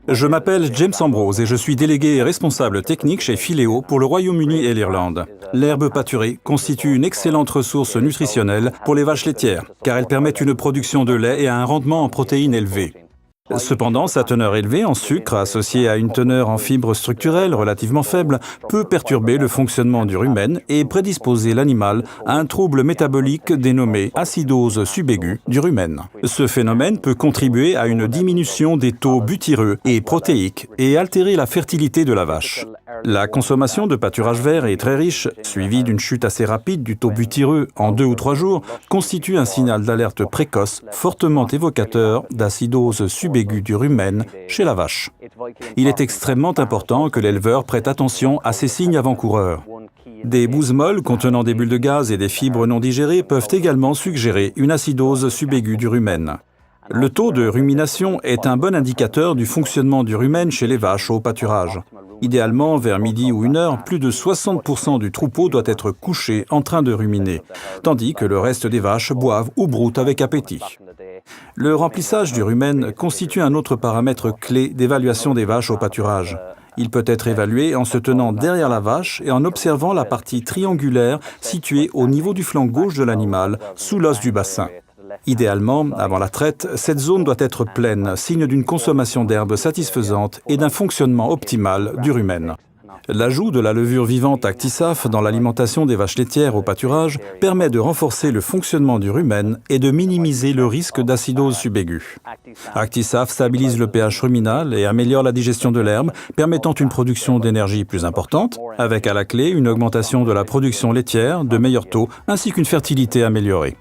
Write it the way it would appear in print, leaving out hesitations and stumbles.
Je m'appelle James Ambrose et je suis délégué et responsable technique chez Filéo pour le Royaume-Uni et l'Irlande. L'herbe pâturée constitue une excellente ressource nutritionnelle pour les vaches laitières, car elle permet une production de lait et un rendement en protéines élevé. Cependant, sa teneur élevée en sucre, associée à une teneur en fibres structurelles relativement faible, peut perturber le fonctionnement du rumen et prédisposer l'animal à un trouble métabolique dénommé acidose subaiguë du rumen. Ce phénomène peut contribuer à une diminution des taux butyreux et protéiques et altérer la fertilité de la vache. La consommation de pâturage vert est très riche, suivie d'une chute assez rapide du taux butyreux en 2 ou 3 jours, constitue un signal d'alerte précoce fortement évocateur d'acidose subaiguë du rumen chez la vache. Il est extrêmement important que l'éleveur prête attention à ces signes avant-coureurs. Des bouses molles contenant des bulles de gaz et des fibres non digérées peuvent également suggérer une acidose subaiguë du rumen. Le taux de rumination est un bon indicateur du fonctionnement du rumen chez les vaches au pâturage. Idéalement, vers midi ou 1h, plus de 60% du troupeau doit être couché en train de ruminer, tandis que le reste des vaches boivent ou broutent avec appétit. Le remplissage du rumen constitue un autre paramètre clé d'évaluation des vaches au pâturage. Il peut être évalué en se tenant derrière la vache et en observant la partie triangulaire située au niveau du flanc gauche de l'animal, sous l'os du bassin. Idéalement, avant la traite, cette zone doit être pleine, signe d'une consommation d'herbe satisfaisante et d'un fonctionnement optimal du rumen. L'ajout de la levure vivante Actisaf dans l'alimentation des vaches laitières au pâturage permet de renforcer le fonctionnement du rumen et de minimiser le risque d'acidose subaiguë. Actisaf stabilise le pH ruminal et améliore la digestion de l'herbe, permettant une production d'énergie plus importante, avec à la clé une augmentation de la production laitière, de meilleurs taux, ainsi qu'une fertilité améliorée.